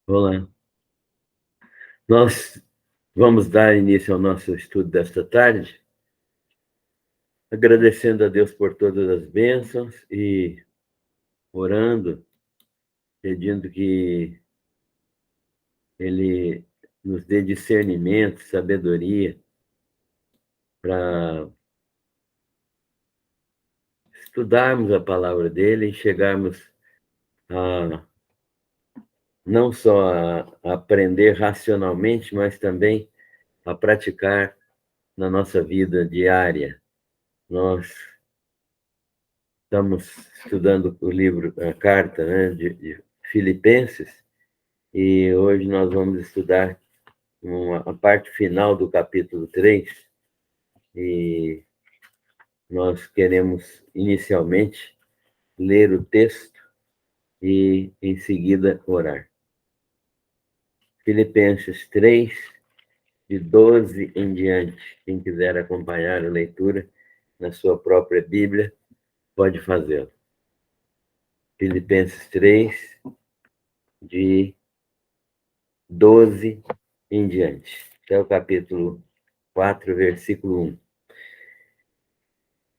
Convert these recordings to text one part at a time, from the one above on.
Olá. Nós vamos dar início ao nosso estudo desta tarde, agradecendo a Deus por todas as bênçãos e orando, pedindo que Ele nos dê discernimento, sabedoria para estudarmos a palavra dele e chegarmos a não só a aprender racionalmente, mas também a praticar na nossa vida diária. Nós estamos estudando o livro, a carta, né, de Filipenses, e hoje nós vamos estudar a parte final do capítulo 3, e nós queremos inicialmente ler o texto e em seguida orar. Filipenses 3, de 12 em diante. Quem quiser acompanhar a leitura na sua própria Bíblia, pode fazê-lo. Filipenses 3, de 12 em diante, até o capítulo 4, versículo 1.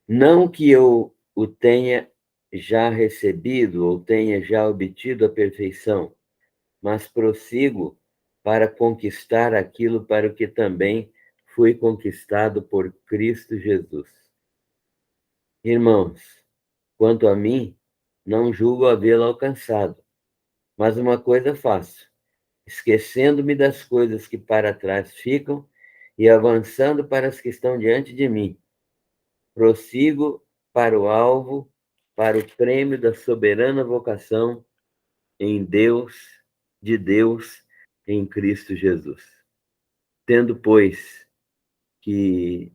Não que eu o tenha já recebido ou tenha já obtido a perfeição, mas prossigo para conquistar aquilo para o que também fui conquistado por Cristo Jesus. Irmãos, quanto a mim, não julgo havê-lo alcançado, mas uma coisa faço, esquecendo-me das coisas que para trás ficam e avançando para as que estão diante de mim. Prossigo para o alvo, para o prêmio da soberana vocação em Deus, de Deus, em Cristo Jesus. Tendo, pois, que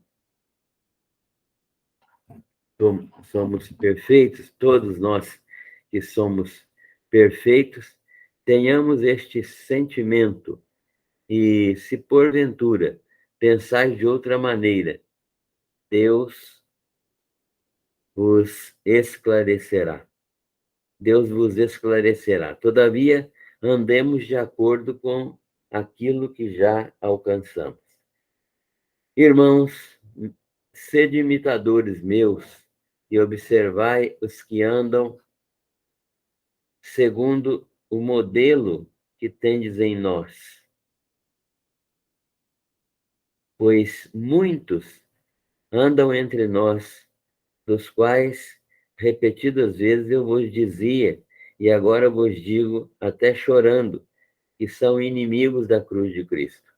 somos perfeitos, todos nós que somos perfeitos, tenhamos este sentimento. E se porventura pensais de outra maneira, Deus vos esclarecerá. Deus vos esclarecerá. Todavia, andemos de acordo com aquilo que já alcançamos. Irmãos, sede imitadores meus e observai os que andam segundo o modelo que tendes em nós. Pois muitos andam entre nós, dos quais repetidas vezes eu vos dizia, e agora vos digo, até chorando, que são inimigos da cruz de Cristo.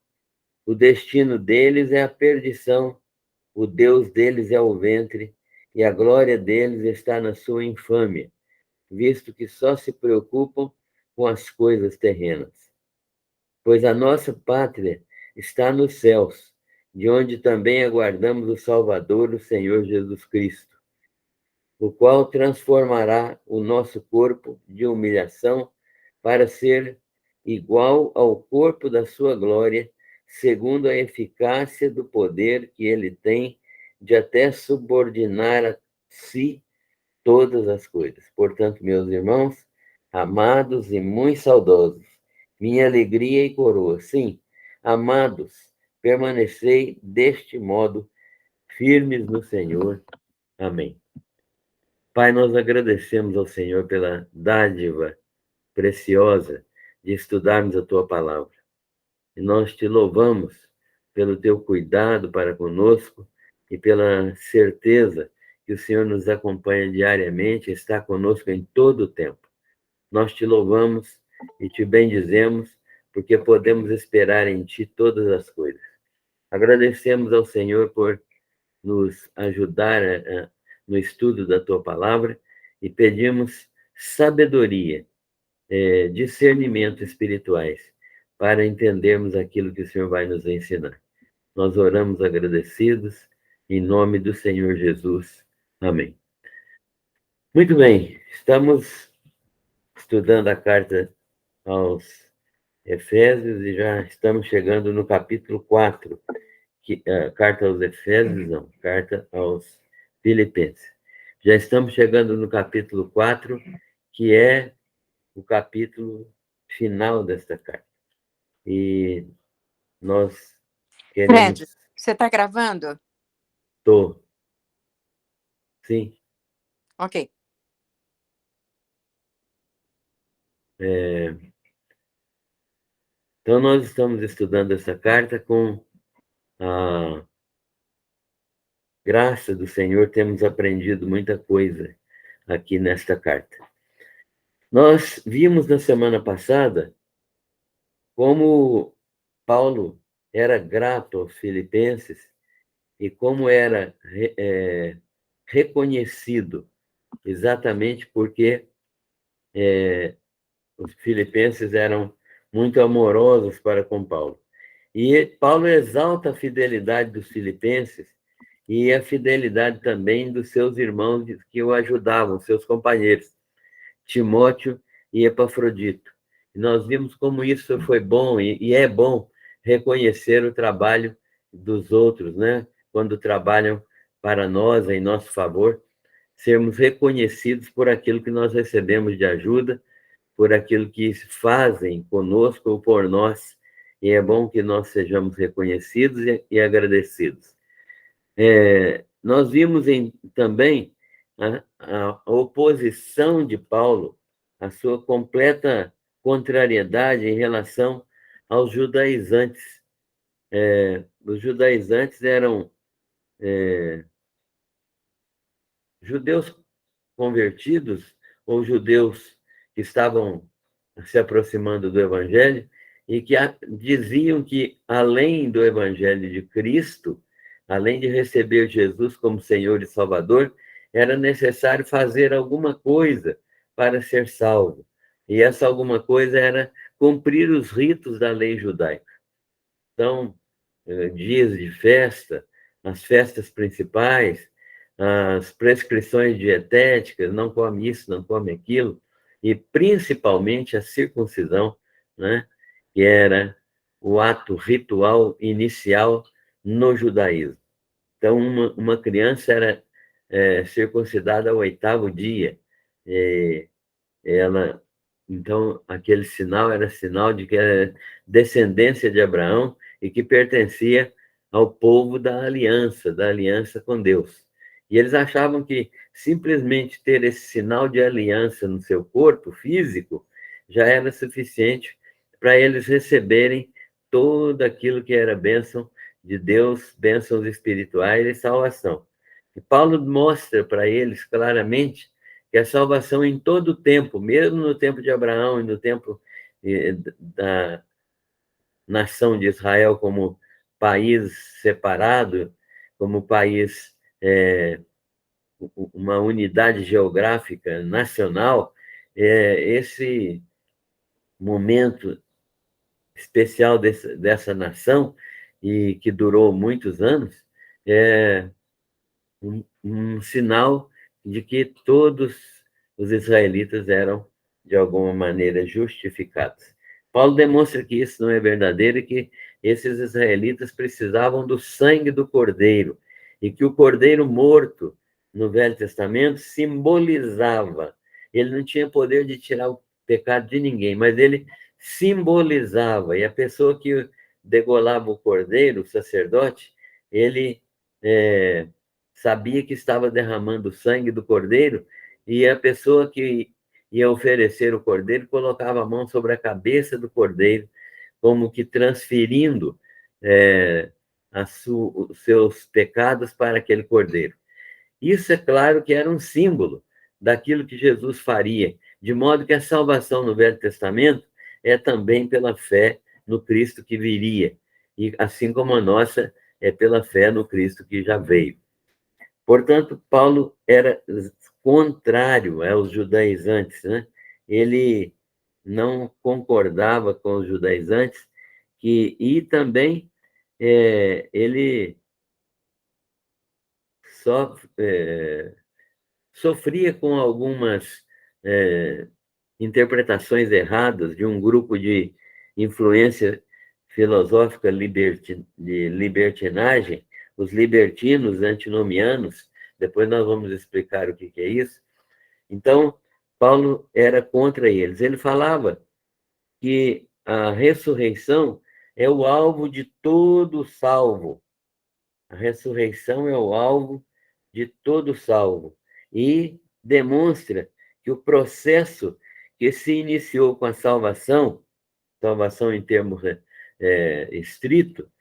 O destino deles é a perdição, o Deus deles é o ventre, e a glória deles está na sua infâmia, visto que só se preocupam com as coisas terrenas. Pois a nossa pátria está nos céus, de onde também aguardamos o Salvador, o Senhor Jesus Cristo, o qual transformará o nosso corpo de humilhação para ser igual ao corpo da sua glória, segundo a eficácia do poder que ele tem de até subordinar a si todas as coisas. Portanto, meus irmãos, amados e muito saudosos, minha alegria e coroa, sim, amados, permanecei deste modo firmes no Senhor. Amém. Pai, nós agradecemos ao Senhor pela dádiva preciosa de estudarmos a tua palavra. E nós te louvamos pelo teu cuidado para conosco e pela certeza que o Senhor nos acompanha diariamente, está conosco em todo o tempo. Nós te louvamos e te bendizemos, porque podemos esperar em ti todas as coisas. Agradecemos ao Senhor por nos ajudar no estudo da tua palavra e pedimos sabedoria, discernimento espirituais para entendermos aquilo que o Senhor vai nos ensinar. Nós oramos agradecidos em nome do Senhor Jesus. Amém. Muito bem, estamos estudando a carta aos Efésios e já estamos chegando no capítulo 4, carta aos Efésios, não, carta aos Filipenses. Já estamos chegando no capítulo 4, que é o capítulo final desta carta. E nós queremos... Fred, você está gravando? Tô. Sim. Ok. Então, nós estamos estudando essa carta com a graça do Senhor, temos aprendido muita coisa aqui nesta carta. Nós vimos na semana passada como Paulo era grato aos filipenses e como era reconhecido exatamente porque os filipenses eram muito amorosos para com Paulo. E Paulo exalta a fidelidade dos filipenses e a fidelidade também dos seus irmãos que o ajudavam, seus companheiros, Timóteo e Epafrodito. E nós vimos como isso foi bom e é bom reconhecer o trabalho dos outros, né? Quando trabalham para nós, em nosso favor, sermos reconhecidos por aquilo que nós recebemos de ajuda, por aquilo que fazem conosco ou por nós, e é bom que nós sejamos reconhecidos e agradecidos. Nós vimos também a oposição de Paulo, a sua completa contrariedade em relação aos judaizantes. Os judaizantes eram judeus convertidos ou judeus que estavam se aproximando do Evangelho e que diziam que, além do Evangelho de Cristo, além de receber Jesus como Senhor e Salvador, era necessário fazer alguma coisa para ser salvo. E essa alguma coisa era cumprir os ritos da lei judaica. Então, dias de festa, as festas principais, as prescrições dietéticas, não come isso, não come aquilo, e principalmente a circuncisão, né, que era o ato ritual inicial no judaísmo. Então, uma criança era circuncidada ao 8º dia. Ela, então, aquele sinal era sinal de que era descendência de Abraão e que pertencia ao povo da aliança com Deus. E eles achavam que simplesmente ter esse sinal de aliança no seu corpo físico já era suficiente para eles receberem tudo aquilo que era bênção de Deus, bênçãos espirituais e salvação. E Paulo mostra para eles claramente que a salvação em todo o tempo, mesmo no tempo de Abraão e no tempo da nação de Israel como país separado, como país, uma unidade geográfica nacional, esse momento especial dessa nação, e que durou muitos anos, é um sinal de que todos os israelitas eram, de alguma maneira, justificados. Paulo demonstra que isso não é verdadeiro e que esses israelitas precisavam do sangue do cordeiro, e que o cordeiro morto no Velho Testamento simbolizava. Ele não tinha poder de tirar o pecado de ninguém, mas ele simbolizava. E a pessoa que degolava o cordeiro, o sacerdote, ele sabia que estava derramando o sangue do cordeiro, e a pessoa que ia oferecer o cordeiro colocava a mão sobre a cabeça do cordeiro, como que transferindo os seus pecados para aquele cordeiro. Isso, é claro, que era um símbolo daquilo que Jesus faria, de modo que a salvação no Velho Testamento é também pela fé no Cristo que viria, e assim como a nossa é pela fé no Cristo que já veio. Portanto, Paulo era contrário aos judaizantes, né? Ele não concordava com os judaizantes, e também ele sofria com algumas interpretações erradas de um grupo de influência filosófica de libertinagem, os libertinos antinomianos. Depois nós vamos explicar o que é isso. Então, Paulo era contra eles. Ele falava que a ressurreição é o alvo de todo salvo. A ressurreição é o alvo de todo salvo. E demonstra que o processo que se iniciou com a salvação, salvação em termos estrito,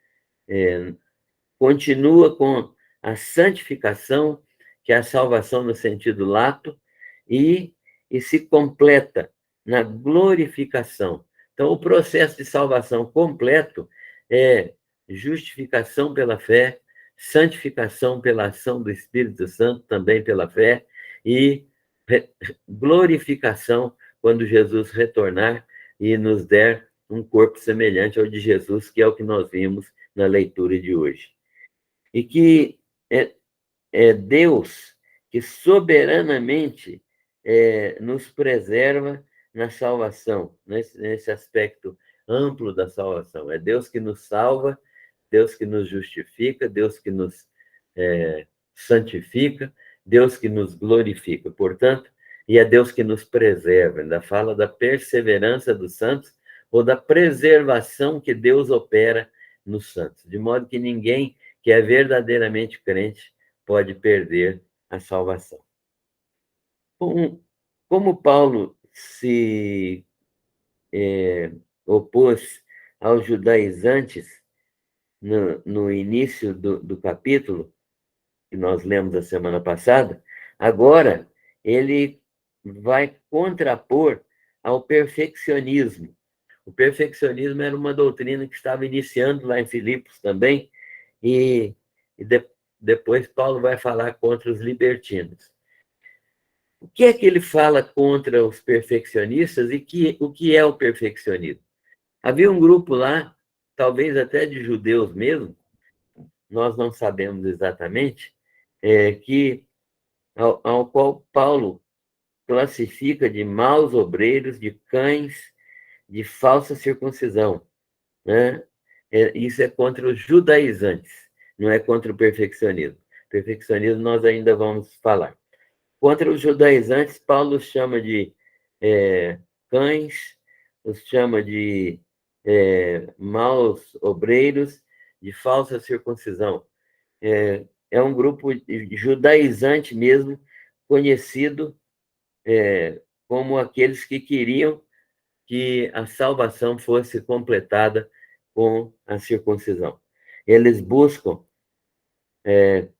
continua com a santificação, que é a salvação no sentido lato, e se completa na glorificação. Então, o processo de salvação completo é justificação pela fé, santificação pela ação do Espírito Santo, também pela fé, e glorificação quando Jesus retornar e nos der um corpo semelhante ao de Jesus, que é o que nós vimos na leitura de hoje. E que é Deus que soberanamente nos preserva na salvação, nesse aspecto amplo da salvação. É Deus que nos salva, Deus que nos justifica, Deus que nos santifica, Deus que nos glorifica. Portanto, e é Deus que nos preserva. Ainda fala da perseverança dos santos ou da preservação que Deus opera nos santos, de modo que ninguém que é verdadeiramente crente pode perder a salvação. Como Paulo se opôs aos judaizantes no início do capítulo, que nós lemos a semana passada, agora ele vai contrapor ao perfeccionismo. O perfeccionismo era uma doutrina que estava iniciando lá em Filipos também, e depois Paulo vai falar contra os libertinos. O que é que ele fala contra os perfeccionistas e o que é o perfeccionismo? Havia um grupo lá, talvez até de judeus mesmo, nós não sabemos exatamente, ao qual Paulo classifica de maus obreiros, de cães, de falsa circuncisão, né? Isso é contra os judaizantes, não é contra o perfeccionismo. Perfeccionismo nós ainda vamos falar. Contra os judaizantes, Paulo os chama de cães, os chama de maus obreiros, de falsa circuncisão. É um grupo judaizante mesmo, conhecido como aqueles que queriam que a salvação fosse completada com a circuncisão. Eles buscam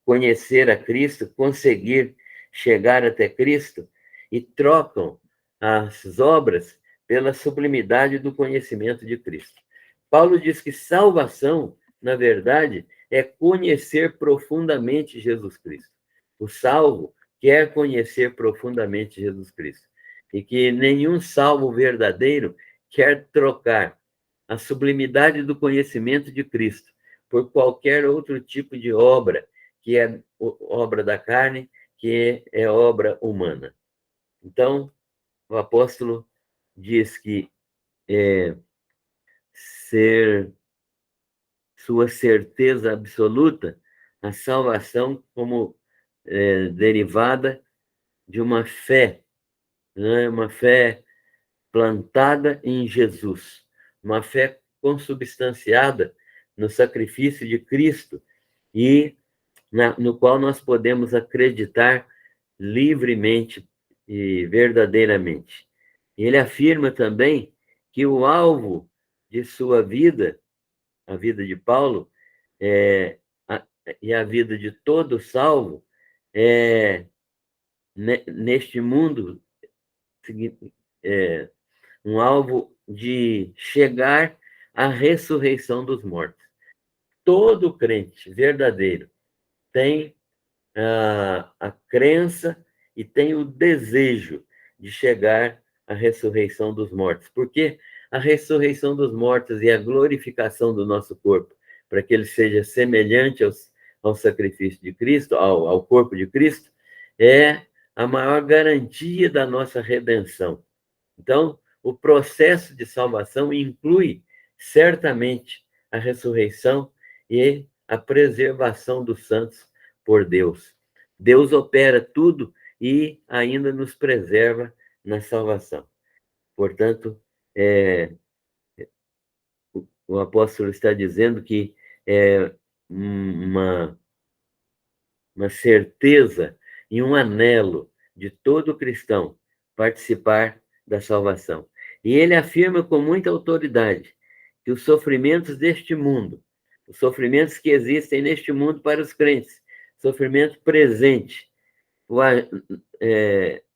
conhecer a Cristo, conseguir chegar até Cristo e trocam as obras pela sublimidade do conhecimento de Cristo. Paulo diz que salvação, na verdade, é conhecer profundamente Jesus Cristo. O salvo quer conhecer profundamente Jesus Cristo. E que nenhum salvo verdadeiro quer trocar a sublimidade do conhecimento de Cristo por qualquer outro tipo de obra, que é obra da carne, que é obra humana. Então, o apóstolo diz que sua certeza absoluta, a salvação como derivada de uma fé, né? Uma fé plantada em Jesus, uma fé consubstanciada no sacrifício de Cristo e no qual nós podemos acreditar livremente e verdadeiramente. Ele afirma também que o alvo de sua vida, a vida de Paulo, e a vida de todo salvo, neste mundo, um alvo de chegar à ressurreição dos mortos. Todo crente verdadeiro tem a crença e tem o desejo de chegar à ressurreição dos mortos, porque a ressurreição dos mortos e a glorificação do nosso corpo, para que ele seja semelhante ao sacrifício de Cristo, ao corpo de Cristo, é a maior garantia da nossa redenção. Então, o processo de salvação inclui certamente a ressurreição e a preservação dos santos por Deus. Deus opera tudo e ainda nos preserva na salvação. Portanto, o apóstolo está dizendo que é uma certeza e um anelo de todo cristão participar da salvação. E ele afirma com muita autoridade que os sofrimentos deste mundo, os sofrimentos que existem neste mundo para os crentes, sofrimento presente,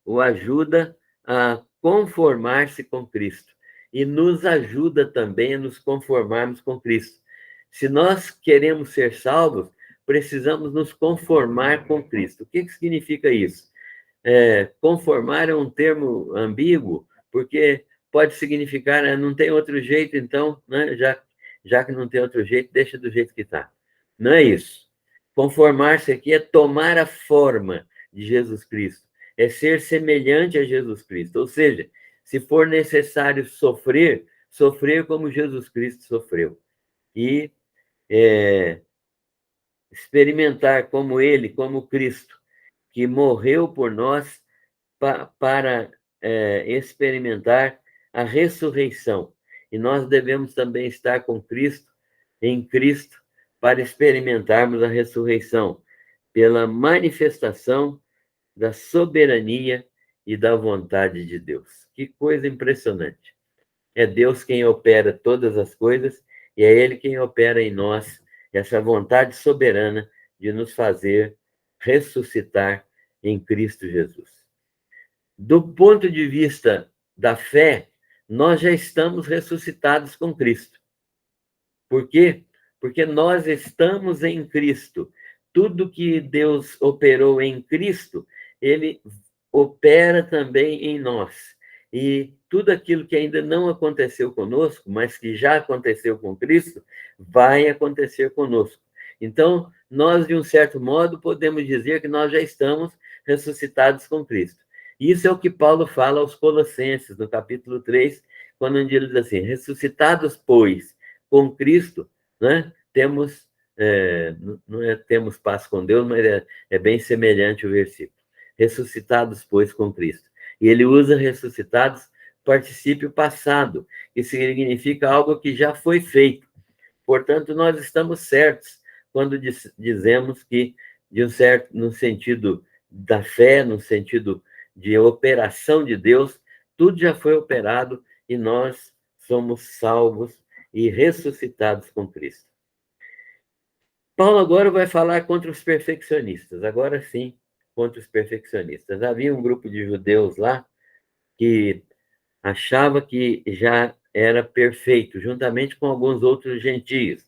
o ajuda a conformar-se com Cristo e nos ajuda também a nos conformarmos com Cristo. Se nós queremos ser salvos, precisamos nos conformar com Cristo. O que significa isso? Conformar é um termo ambíguo, porque pode significar, não tem outro jeito, então, né, já que não tem outro jeito, deixa do jeito que está. Não é isso. Conformar-se aqui é tomar a forma de Jesus Cristo, é ser semelhante a Jesus Cristo. Ou seja, se for necessário sofrer, sofrer como Jesus Cristo sofreu. E experimentar como Ele, como Cristo, que morreu por nós para experimentar a ressurreição. E nós devemos também estar com Cristo, em Cristo, para experimentarmos a ressurreição, pela manifestação da soberania e da vontade de Deus. Que coisa impressionante. É Deus quem opera todas as coisas e é Ele quem opera em nós essa vontade soberana de nos fazer ressuscitar em Cristo Jesus. Do ponto de vista da fé, nós já estamos ressuscitados com Cristo. Por quê? Porque nós estamos em Cristo. Tudo que Deus operou em Cristo, Ele opera também em nós. E tudo aquilo que ainda não aconteceu conosco, mas que já aconteceu com Cristo, vai acontecer conosco. Então, nós, de um certo modo, podemos dizer que nós já estamos ressuscitados com Cristo. Isso é o que Paulo fala aos Colossenses, no capítulo 3, quando ele diz assim: ressuscitados, pois, com Cristo, né, temos, não é temos paz com Deus, mas é bem semelhante o versículo. Ressuscitados, pois, com Cristo. E ele usa ressuscitados, particípio passado, que significa algo que já foi feito. Portanto, nós estamos certos quando dizemos que, no sentido da fé, no sentido de operação de Deus, tudo já foi operado e nós somos salvos e ressuscitados com Cristo. Paulo agora vai falar contra os perfeccionistas, agora sim, contra os perfeccionistas. Havia um grupo de judeus lá que achava que já era perfeito, juntamente com alguns outros gentios.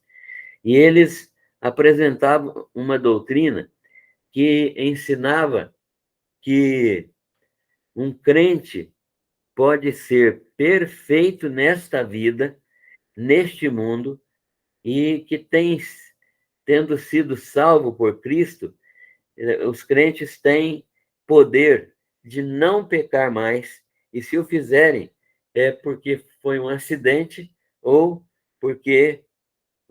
E eles apresentavam uma doutrina que ensinava que um crente pode ser perfeito nesta vida, neste mundo, e que tendo sido salvo por Cristo, os crentes têm poder de não pecar mais, e se o fizerem, é porque foi um acidente ou porque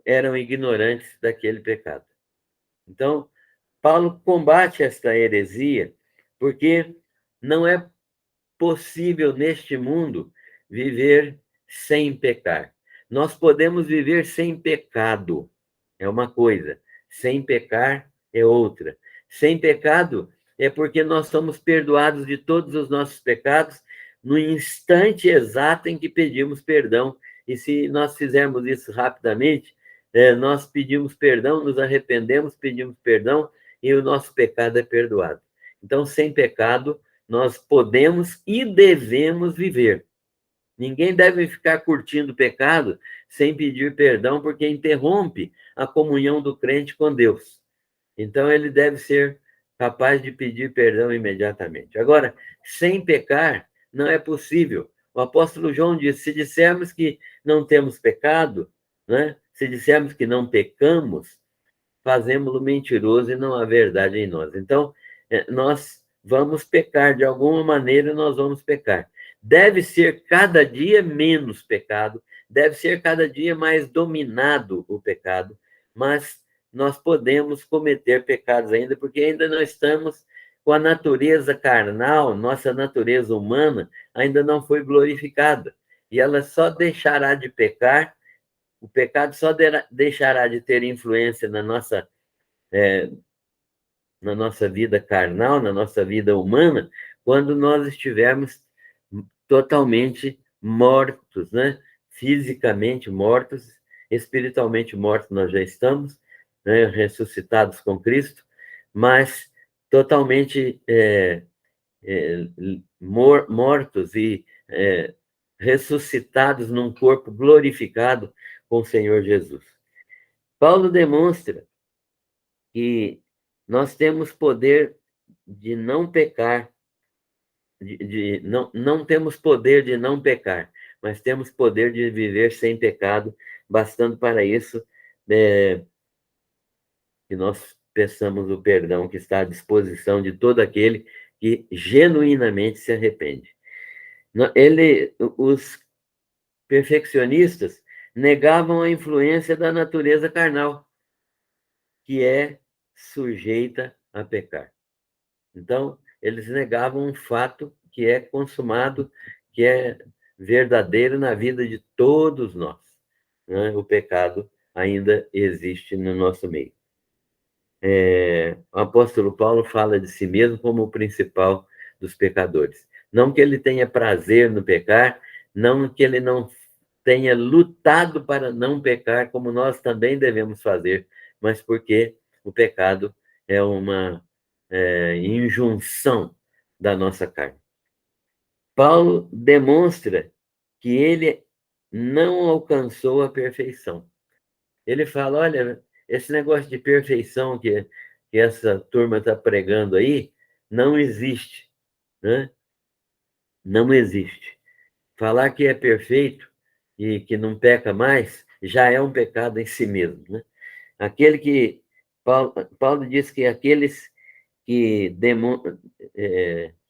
eram ignorantes daquele pecado. Então, Paulo combate esta heresia, porque não é possível neste mundo viver sem pecar. Nós podemos viver sem pecado, é uma coisa, sem pecar é outra. Sem pecado é porque nós somos perdoados de todos os nossos pecados no instante exato em que pedimos perdão. E se nós fizermos isso rapidamente, nós pedimos perdão, nos arrependemos, pedimos perdão e o nosso pecado é perdoado. Então, sem pecado, nós podemos e devemos viver. Ninguém deve ficar curtindo o pecado sem pedir perdão, porque interrompe a comunhão do crente com Deus. Então, ele deve ser capaz de pedir perdão imediatamente. Agora, sem pecar, não é possível. O apóstolo João disse: se dissermos que não temos pecado, né? Se dissermos que não pecamos, fazemos-lo mentiroso e não há verdade em nós. Então, nós vamos pecar, de alguma maneira nós vamos pecar. Deve ser cada dia menos pecado, deve ser cada dia mais dominado o pecado, mas nós podemos cometer pecados ainda, porque ainda não estamos com a natureza carnal, nossa natureza humana ainda não foi glorificada. E ela só deixará de pecar o pecado só deixará de ter influência na nossa vida carnal, na nossa vida humana, quando nós estivermos totalmente mortos, né? Fisicamente mortos, espiritualmente mortos nós já estamos, né? Ressuscitados com Cristo, mas totalmente mortos e ressuscitados num corpo glorificado com o Senhor Jesus. Paulo demonstra que nós temos poder de não pecar, não temos poder de não pecar, mas temos poder de viver sem pecado, bastando para isso que nós peçamos o perdão que está à disposição de todo aquele que genuinamente se arrepende. Os perfeccionistas negavam a influência da natureza carnal, que é sujeita a pecar. Então, eles negavam um fato que é consumado, que é verdadeiro na vida de todos nós, né? O pecado ainda existe no nosso meio. O apóstolo Paulo fala de si mesmo como o principal dos pecadores. Não que ele tenha prazer no pecar, não que ele não tenha lutado para não pecar, como nós também devemos fazer, mas porque o pecado é uma injunção da nossa carne. Paulo demonstra que ele não alcançou a perfeição. Ele fala, olha, esse negócio de perfeição que essa turma está pregando aí, não existe, né? Não existe. Falar que é perfeito e que não peca mais, já é um pecado em si mesmo, né? Aquele que... Paulo diz que aqueles que,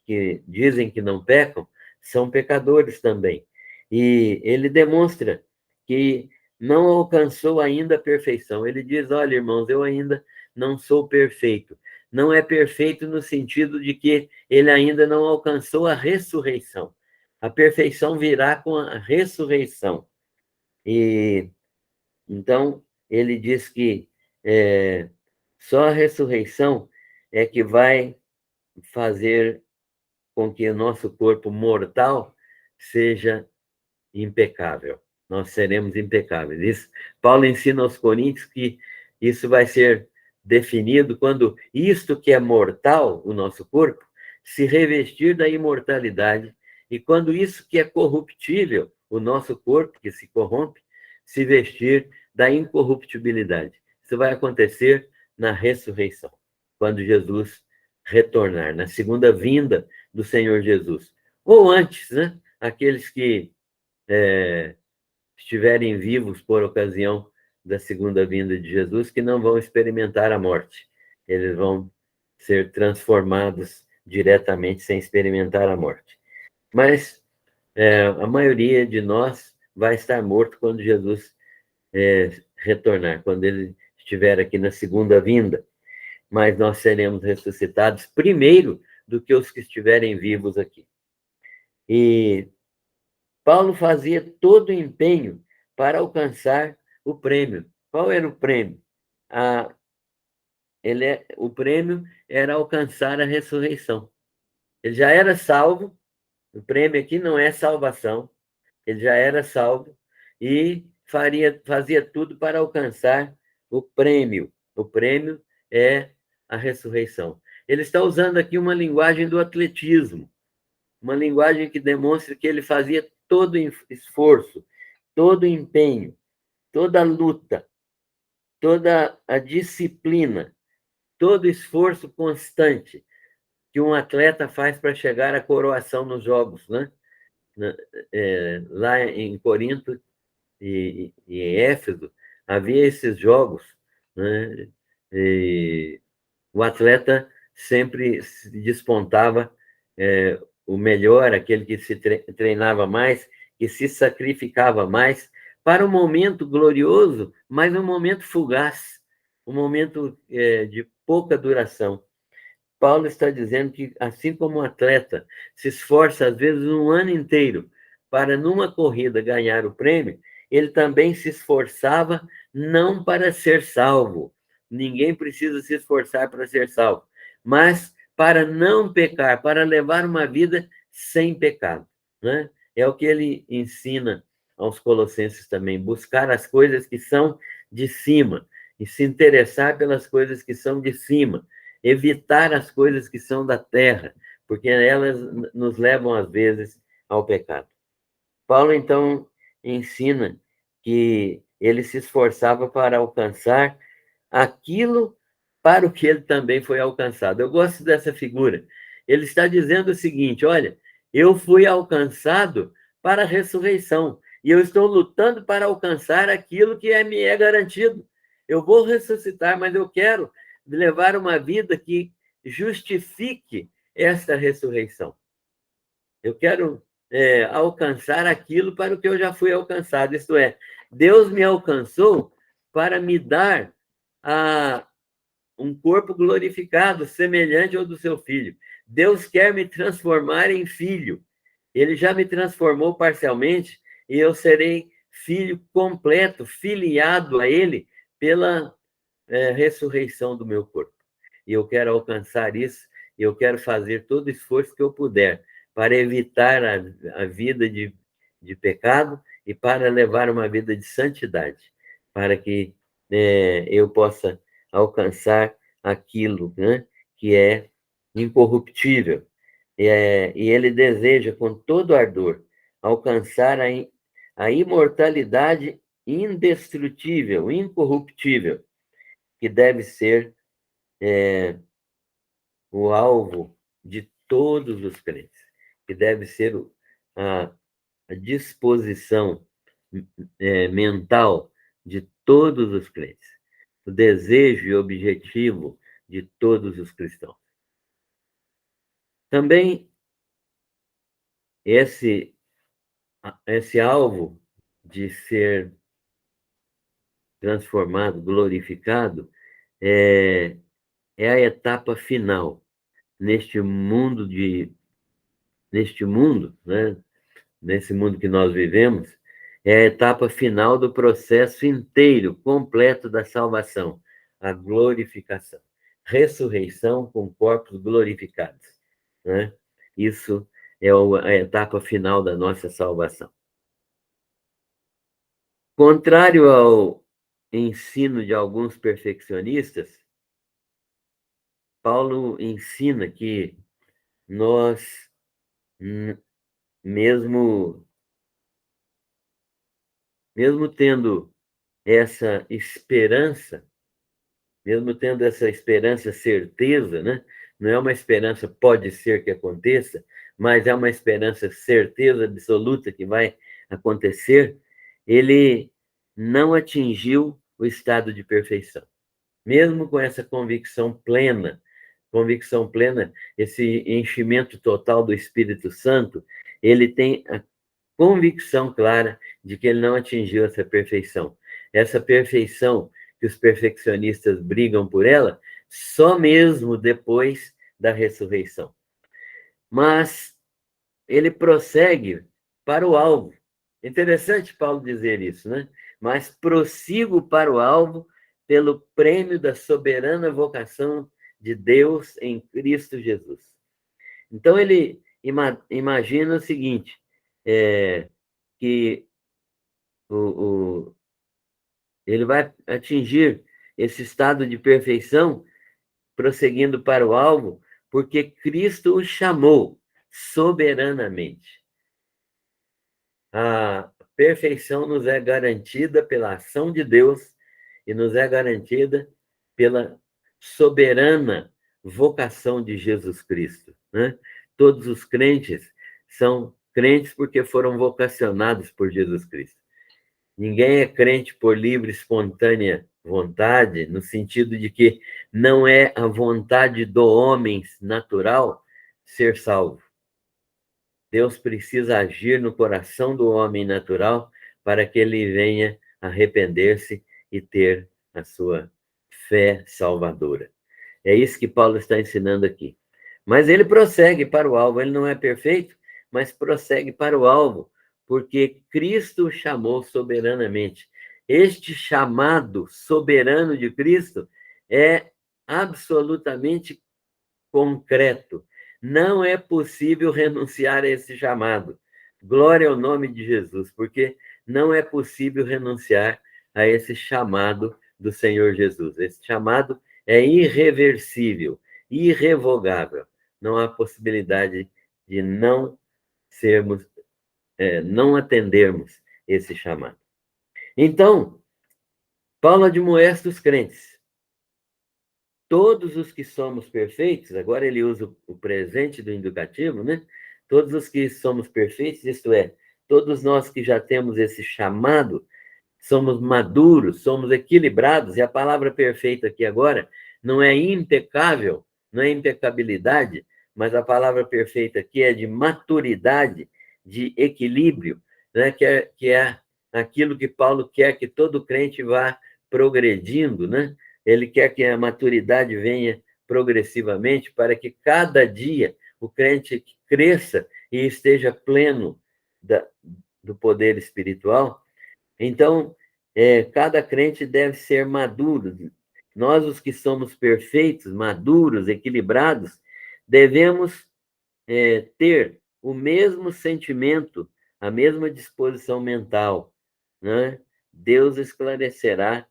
que dizem que não pecam são pecadores também. E ele demonstra que não alcançou ainda a perfeição. Ele diz, olha, irmãos, eu ainda não sou perfeito. Não é perfeito no sentido de que ele ainda não alcançou a ressurreição. A perfeição virá com a ressurreição. E então, ele diz que só a ressurreição é que vai fazer com que o nosso corpo mortal seja impecável. Nós seremos impecáveis. Isso, Paulo ensina aos Coríntios que isso vai ser definido quando isto que é mortal, o nosso corpo, se revestir da imortalidade, e quando isso que é corruptível, o nosso corpo, que se corrompe, se vestir da incorruptibilidade. Isso vai acontecer na ressurreição, quando Jesus retornar, na segunda vinda do Senhor Jesus. Ou antes, né? Aqueles que estiverem vivos por ocasião da segunda vinda de Jesus, que não vão experimentar a morte. Eles vão ser transformados diretamente sem experimentar a morte. Mas a maioria de nós vai estar morto quando Jesus retornar, quando ele estiver aqui na segunda vinda. Mas nós seremos ressuscitados primeiro do que os que estiverem vivos aqui. E Paulo fazia todo o empenho para alcançar o prêmio. Qual era o prêmio? O prêmio era alcançar a ressurreição. Ele já era salvo, o prêmio aqui não é salvação, ele já era salvo e fazia tudo para alcançar o prêmio. O prêmio é a ressurreição. Ele está usando aqui uma linguagem do atletismo, uma linguagem que demonstra que ele fazia todo esforço, todo empenho, toda luta, toda a disciplina, todo esforço constante que um atleta faz para chegar à coroação nos jogos, né? Lá em Corinto e em Éfeso, havia esses jogos, né? E o atleta sempre se despontava o melhor, aquele que se treinava mais, que se sacrificava mais, para um momento glorioso, mas um momento fugaz, um momento de pouca duração. Paulo está dizendo que, assim como um atleta se esforça, às vezes, um ano inteiro para, numa corrida, ganhar o prêmio, ele também se esforçava não para ser salvo. Ninguém precisa se esforçar para ser salvo, mas para não pecar, para levar uma vida sem pecado, né? É o que ele ensina aos colossenses também, buscar as coisas que são de cima e se interessar pelas coisas que são de cima, evitar as coisas que são da terra, porque elas nos levam, às vezes, ao pecado. Paulo, então, ensina que ele se esforçava para alcançar aquilo para o que ele também foi alcançado. Eu gosto dessa figura. Ele está dizendo o seguinte: olha, eu fui alcançado para a ressurreição e eu estou lutando para alcançar aquilo que me é garantido. Eu vou ressuscitar, mas eu quero levar uma vida que justifique esta ressurreição. Eu quero alcançar aquilo para o que eu já fui alcançado. Isto é, Deus me alcançou para me dar um corpo glorificado, semelhante ao do seu filho. Deus quer me transformar em filho. Ele já me transformou parcialmente e eu serei filho completo, filiado a ele pela ressurreição do meu corpo. E eu quero alcançar isso, e eu quero fazer todo o esforço que eu puder para evitar a vida de pecado e para levar uma vida de santidade, para que eu possa alcançar aquilo, né, que é incorruptível. E ele deseja, com todo ardor, alcançar a imortalidade indestrutível, incorruptível, que deve ser o alvo de todos os crentes, que deve ser a disposição mental de todos os crentes, o desejo e objetivo de todos os cristãos. Também esse alvo de ser transformado, glorificado, é a etapa final neste mundo, né? Nesse mundo que nós vivemos, é a etapa final do processo inteiro, completo da salvação, a glorificação. Ressurreição com corpos glorificados, né? Isso é a etapa final da nossa salvação. Contrário ao ensino de alguns perfeccionistas, Paulo ensina que nós, mesmo tendo essa esperança, certeza, né? Não é uma esperança pode ser que aconteça, mas é uma esperança certeza absoluta que vai acontecer, ele não atingiu o estado de perfeição. Mesmo com essa convicção plena, esse enchimento total do Espírito Santo, ele tem a convicção clara de que ele não atingiu essa perfeição. Essa perfeição que os perfeccionistas brigam por ela, só mesmo depois da ressurreição. Mas ele prossegue para o alvo. Interessante Paulo dizer isso, né? Mas prossigo para o alvo pelo prêmio da soberana vocação de Deus em Cristo Jesus. Então, ele imagina o seguinte, que ele vai atingir esse estado de perfeição, prosseguindo para o alvo, porque Cristo o chamou soberanamente. A perfeição nos é garantida pela ação de Deus e nos é garantida pela soberana vocação de Jesus Cristo, né? Todos os crentes são crentes porque foram vocacionados por Jesus Cristo. Ninguém é crente por livre, espontânea vontade, no sentido de que não é a vontade do homem natural ser salvo. Deus precisa agir no coração do homem natural para que ele venha arrepender-se e ter a sua fé salvadora. É isso que Paulo está ensinando aqui. Mas ele prossegue para o alvo. Ele não é perfeito, mas prossegue para o alvo, porque Cristo o chamou soberanamente. Este chamado soberano de Cristo é absolutamente concreto. Não é possível renunciar a esse chamado. Glória ao nome de Jesus, porque não é possível renunciar a esse chamado do Senhor Jesus. Esse chamado é irreversível, irrevogável. Não há possibilidade de não sermos, não atendermos esse chamado. Então, Paulo admoesta os crentes. Todos os que somos perfeitos, agora ele usa o presente do indicativo, né? Todos os que somos perfeitos, isto é, todos nós que já temos esse chamado, somos maduros, somos equilibrados, e a palavra perfeita aqui agora não é impecável, não é impecabilidade, mas a palavra perfeita aqui é de maturidade, de equilíbrio, né? que é aquilo que Paulo quer que todo crente vá progredindo, né? Ele quer que a maturidade venha progressivamente para que cada dia o crente cresça e esteja pleno do poder espiritual. Então, cada crente deve ser maduro. Nós, os que somos perfeitos, maduros, equilibrados, devemos ter o mesmo sentimento, a mesma disposição mental, né? Deus esclarecerá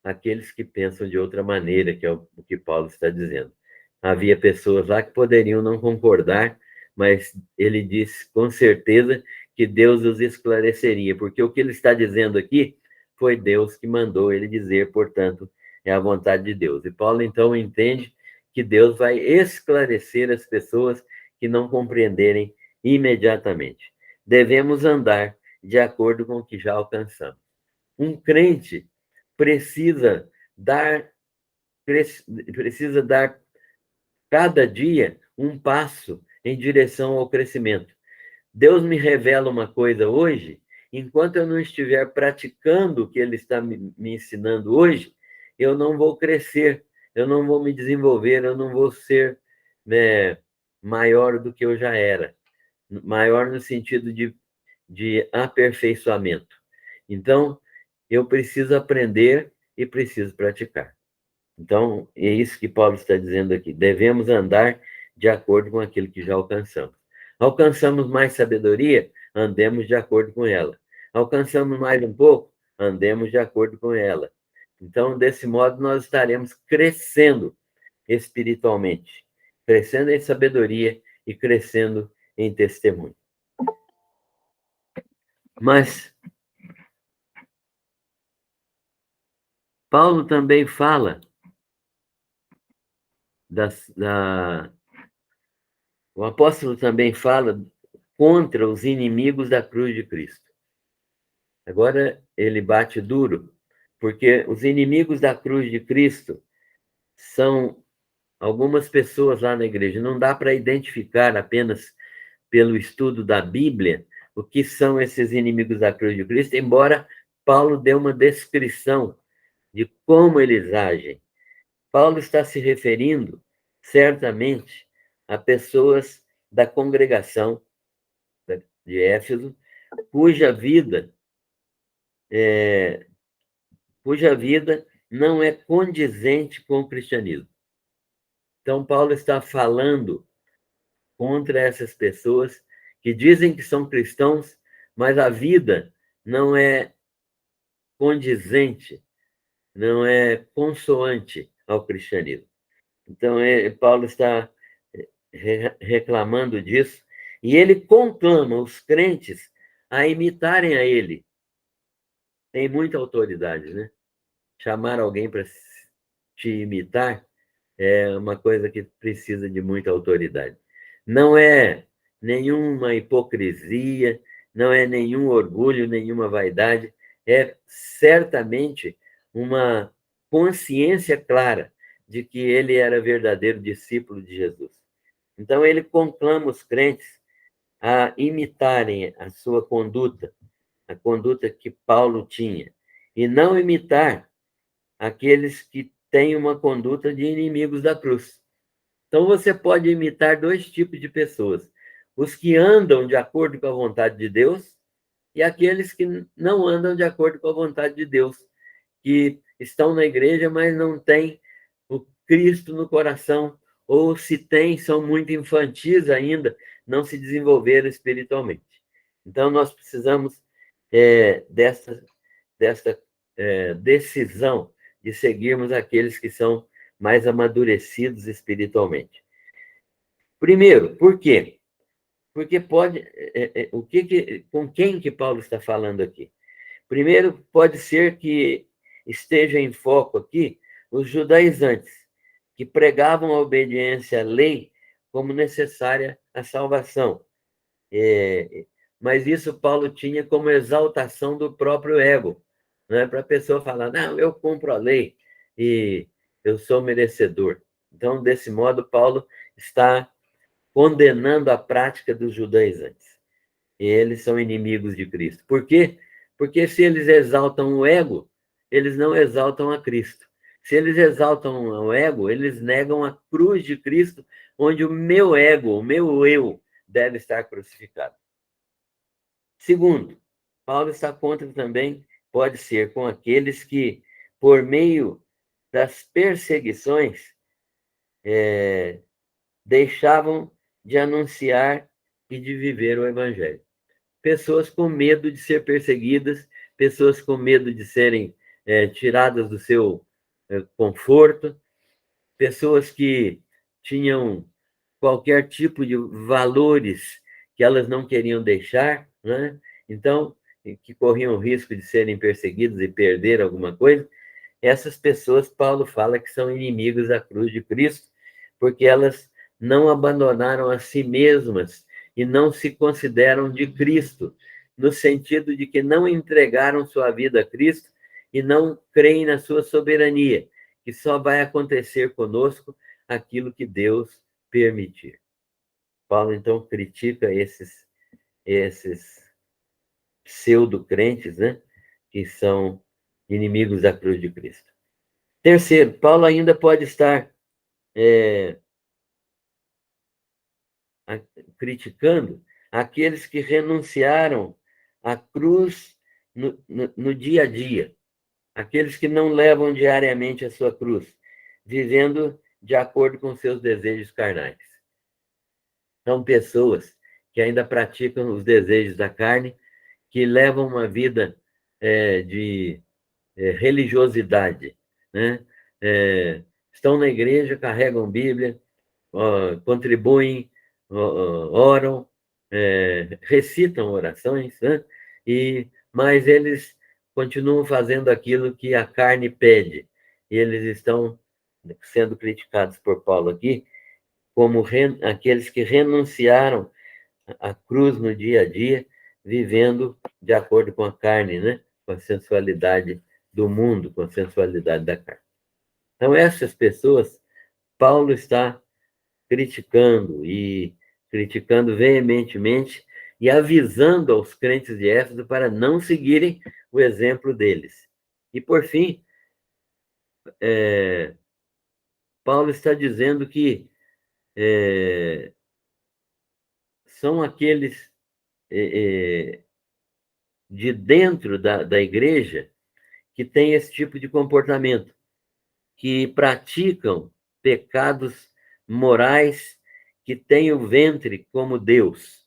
aqueles que pensam de outra maneira, que é o que Paulo está dizendo. Havia pessoas lá que poderiam não concordar, mas ele disse com certeza que Deus os esclareceria, porque o que ele está dizendo aqui foi Deus que mandou ele dizer, portanto, é a vontade de Deus. E Paulo, então, entende que Deus vai esclarecer as pessoas que não compreenderem imediatamente. Devemos andar de acordo com o que já alcançamos. Um crente precisa dar, precisa dar cada dia um passo em direção ao crescimento. Deus me revela uma coisa hoje, enquanto eu não estiver praticando o que Ele está me ensinando hoje, eu não vou crescer, eu não vou me desenvolver, eu não vou ser, né, maior do que eu já era. Maior no sentido de aperfeiçoamento. Então, eu preciso aprender e preciso praticar. Então, é isso que Paulo está dizendo aqui. Devemos andar de acordo com aquilo que já alcançamos. Alcançamos mais sabedoria? Andemos de acordo com ela. Alcançamos mais um pouco? Andemos de acordo com ela. Então, desse modo, nós estaremos crescendo espiritualmente, crescendo em sabedoria e crescendo em testemunho. Mas Paulo também fala o apóstolo também fala contra os inimigos da cruz de Cristo. Agora ele bate duro, porque os inimigos da cruz de Cristo são algumas pessoas lá na igreja. Não dá para identificar apenas pelo estudo da Bíblia o que são esses inimigos da cruz de Cristo, embora Paulo dê uma descrição de como eles agem. Paulo está se referindo, certamente, a pessoas da congregação de Éfeso, cuja vida não é condizente com o cristianismo. Então, Paulo está falando contra essas pessoas que dizem que são cristãos, mas a vida não é condizente, não é consoante ao cristianismo. Então, Paulo está reclamando disso, e ele conclama os crentes a imitarem a ele. Tem muita autoridade, né? Chamar alguém para te imitar é uma coisa que precisa de muita autoridade. Não é nenhuma hipocrisia, não é nenhum orgulho, nenhuma vaidade, é certamente uma consciência clara de que ele era verdadeiro discípulo de Jesus. Então, ele conclama os crentes a imitarem a sua conduta, a conduta que Paulo tinha, e não imitar aqueles que têm uma conduta de inimigos da cruz. Então, você pode imitar dois tipos de pessoas: os que andam de acordo com a vontade de Deus e aqueles que não andam de acordo com a vontade de Deus, que estão na igreja, mas não têm o Cristo no coração, ou se têm, são muito infantis ainda, não se desenvolveram espiritualmente. Então, nós precisamos dessa decisão de seguirmos aqueles que são mais amadurecidos espiritualmente. Primeiro, por quê? Porque pode. Com quem que Paulo está falando aqui? Primeiro, pode ser que esteja em foco aqui os judaizantes, que pregavam a obediência à lei como necessária à salvação. Mas isso Paulo tinha como exaltação do próprio ego, né? Para a pessoa falar, não, eu cumpro a lei e eu sou merecedor. Então, desse modo, Paulo está condenando a prática dos judaizantes. E eles são inimigos de Cristo. Por quê? Porque se eles exaltam o ego, eles não exaltam a Cristo. Se eles exaltam o ego, eles negam a cruz de Cristo, onde o meu ego, o meu eu, deve estar crucificado. Segundo, Paulo está contra também, pode ser, com aqueles que, por meio das perseguições, deixavam de anunciar e de viver o evangelho. Pessoas com medo de ser perseguidas, pessoas com medo de serem tiradas do seu conforto, pessoas que tinham qualquer tipo de valores que elas não queriam deixar, né? Então, que corriam o risco de serem perseguidos e perder alguma coisa. Essas pessoas, Paulo fala que são inimigos da cruz de Cristo, porque elas não abandonaram a si mesmas e não se consideram de Cristo, no sentido de que não entregaram sua vida a Cristo e não creem na sua soberania, que só vai acontecer conosco aquilo que Deus permitir. Paulo, então, critica esses pseudo-crentes, né, que são inimigos da cruz de Cristo. Terceiro, Paulo ainda pode estar criticando aqueles que renunciaram à cruz no dia a dia, aqueles que não levam diariamente a sua cruz, vivendo de acordo com seus desejos carnais. São pessoas que ainda praticam os desejos da carne, que levam uma vida de religiosidade, né? Estão na igreja, carregam Bíblia, contribuem, oram, recitam orações, né? Mas eles continuam fazendo aquilo que a carne pede. E eles estão sendo criticados por Paulo aqui como aqueles que renunciaram à cruz no dia a dia, vivendo de acordo com a carne, né? Com a sensualidade do mundo, com a sensualidade da carne. Então, essas pessoas, Paulo está criticando veementemente e avisando aos crentes de Éfeso para não seguirem o exemplo deles. E, por fim, Paulo está dizendo que são aqueles de dentro da igreja que têm esse tipo de comportamento, que praticam pecados morais, que têm o ventre como Deus.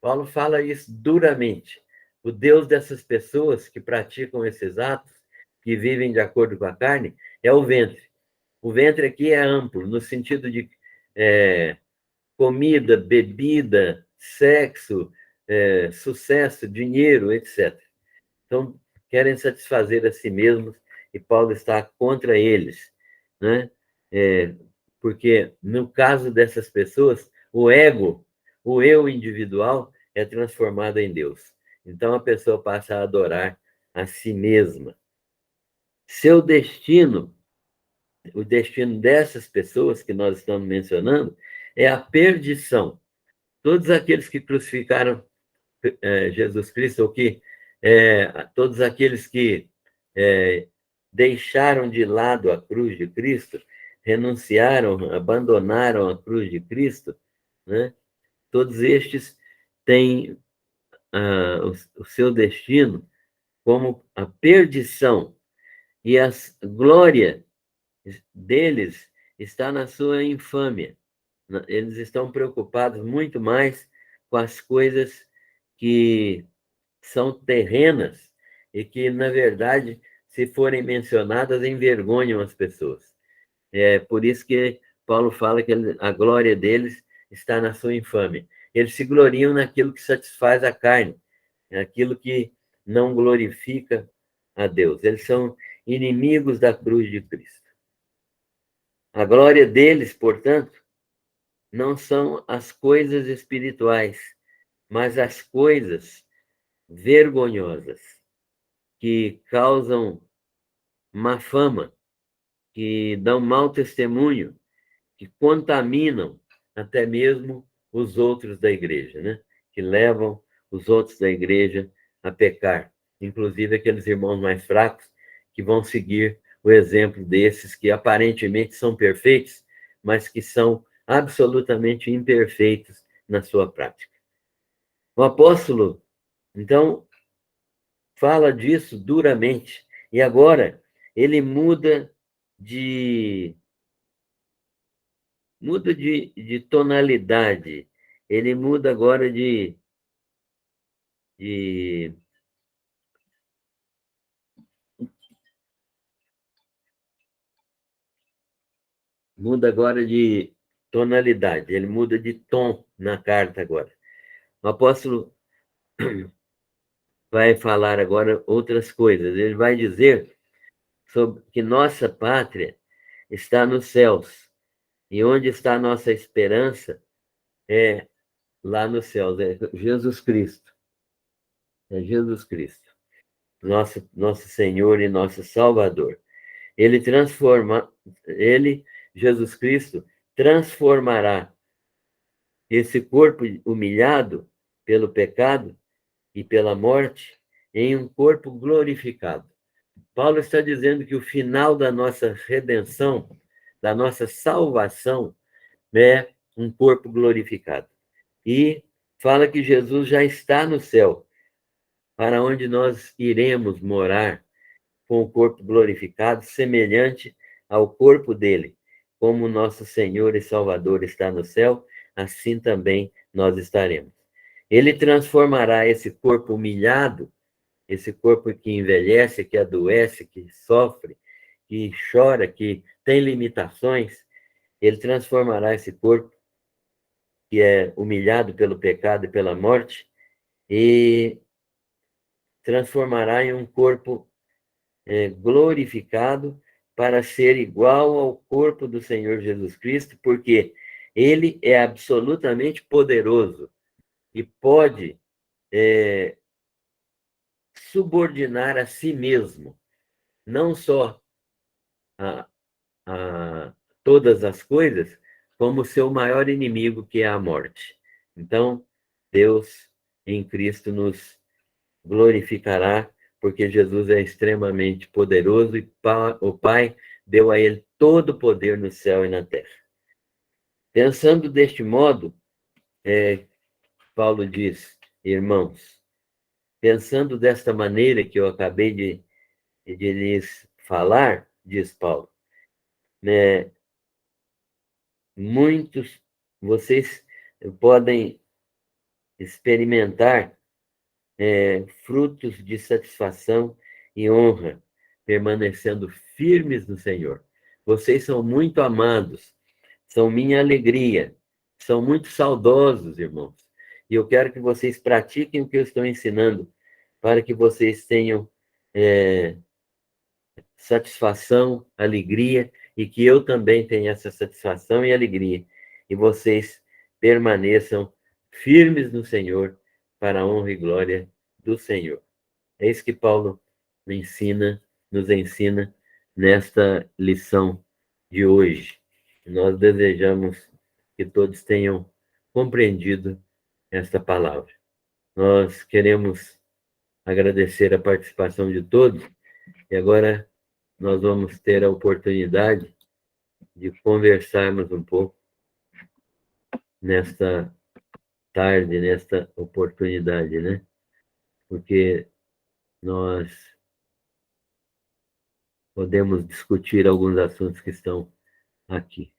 Paulo fala isso duramente. O Deus dessas pessoas que praticam esses atos, que vivem de acordo com a carne, é o ventre. O ventre aqui é amplo, no sentido de comida, bebida, sexo, sucesso, dinheiro, etc. Então, querem satisfazer a si mesmos e Paulo está contra eles, né? Porque, no caso dessas pessoas, o ego, o eu individual, é transformado em Deus. Então, a pessoa passa a adorar a si mesma. Seu destino, o destino dessas pessoas que nós estamos mencionando, é a perdição. Todos aqueles que crucificaram Jesus Cristo, ou que todos aqueles que deixaram de lado a cruz de Cristo, renunciaram, abandonaram a cruz de Cristo, né? Todos estes têm o seu destino como a perdição, e a glória deles está na sua infâmia. Eles estão preocupados muito mais com as coisas que são terrenas e que, na verdade, se forem mencionadas, envergonham as pessoas. É por isso que Paulo fala que a glória deles está na sua infâmia. Eles se gloriam naquilo que satisfaz a carne, naquilo que não glorifica a Deus. Eles são inimigos da cruz de Cristo. A glória deles, portanto, não são as coisas espirituais, mas as coisas vergonhosas que causam má fama, que dão mau testemunho, que contaminam até mesmo os outros da igreja, né? Que levam os outros da igreja a pecar, inclusive aqueles irmãos mais fracos que vão seguir o exemplo desses que aparentemente são perfeitos, mas que são absolutamente imperfeitos na sua prática. O apóstolo, então, fala disso duramente, e agora ele muda de tonalidade, ele muda agora de muda agora de tonalidade, ele muda de tom na carta agora. O apóstolo vai falar agora outras coisas. Ele vai dizer sobre que nossa pátria está nos céus. E onde está a nossa esperança é lá nos céus, é Jesus Cristo. É Jesus Cristo, nosso Senhor e nosso Salvador. Ele, Jesus Cristo, transformará esse corpo humilhado pelo pecado e pela morte em um corpo glorificado. Paulo está dizendo que o final da nossa redenção, da nossa salvação, é um corpo glorificado. E fala que Jesus já está no céu, para onde nós iremos morar com o corpo glorificado, semelhante ao corpo dele. Como nosso Senhor e Salvador está no céu, assim também nós estaremos. Ele transformará esse corpo humilhado, esse corpo que envelhece, que adoece, que sofre, que chora, que tem limitações, ele transformará esse corpo que é humilhado pelo pecado e pela morte e transformará em um corpo glorificado para ser igual ao corpo do Senhor Jesus Cristo, porque ele é absolutamente poderoso e pode subordinar a si mesmo, não só a, a todas as coisas, como seu maior inimigo, que é a morte. Então, Deus em Cristo nos glorificará, porque Jesus é extremamente poderoso e o Pai deu a ele todo o poder no céu e na terra. Pensando deste modo, Paulo diz, irmãos, pensando desta maneira que eu acabei de lhes falar, diz Paulo, né, vocês podem experimentar frutos de satisfação e honra, permanecendo firmes no Senhor. Vocês são muito amados, são minha alegria, são muito saudosos, irmãos. E eu quero que vocês pratiquem o que eu estou ensinando, para que vocês tenham satisfação, alegria, e que eu também tenha essa satisfação e alegria, e vocês permaneçam firmes no Senhor, para a honra e glória do Senhor. É isso que Paulo nos ensina nesta lição de hoje. Nós desejamos que todos tenham compreendido esta palavra. Nós queremos agradecer a participação de todos e agora nós vamos ter a oportunidade de conversarmos um pouco nesta tarde, nesta oportunidade, né? porque nós podemos discutir alguns assuntos que estão aqui.